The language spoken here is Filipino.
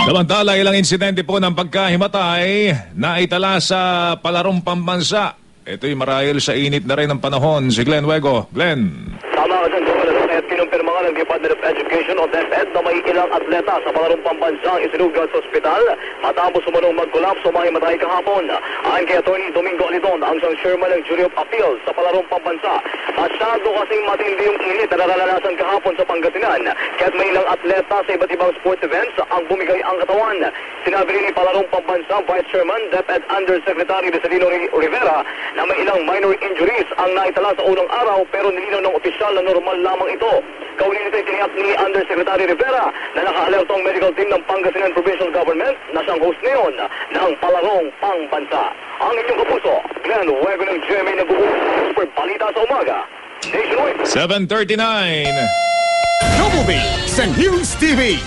Samantala, ilang insidente po ng pagkahimatay na itala sa palarong pambansa. Ito'y marahil sa init na rin ng panahon. Si Glenn Huego. Glenn. Tama ka dyan, Joel. At kinumpirma nga ng Department of Education o DepEd na may ilang atleta sa palarong pambansa ang isinugat sa ospital matapos sumunong mag-collapse o mahimatay kahapon. Ayon kay Atty. Domingo Alidon, ang siyang chairman ng Jury of Appeals sa palarong pambansa. Masyado kasing matindi yung init na nararanasan kahapon sa Pangasinan. Kaya't may ilang atleta sa iba't ibang sports events ang bumigay ang katawan. Sinabi rin ni palarong pambansa Vice Chairman DepEd Undersecretary Vicentino Rivera na may ilang minor injuries ang naitala sa unang araw pero nilinaw ng opisyal na normal lamang ito. Kauli nito itiniyak ni Undersecretary Rivera na naka-alerto ang medical team ng Pangasinan Provincial Government na siyang host ngayon ng palarong pangbansa. Ang inyong kapuso, Glenn Huego ng GMA nag-uusap Super Balita sa Umaga. Nationwide. 7:39. Double B sa News TV.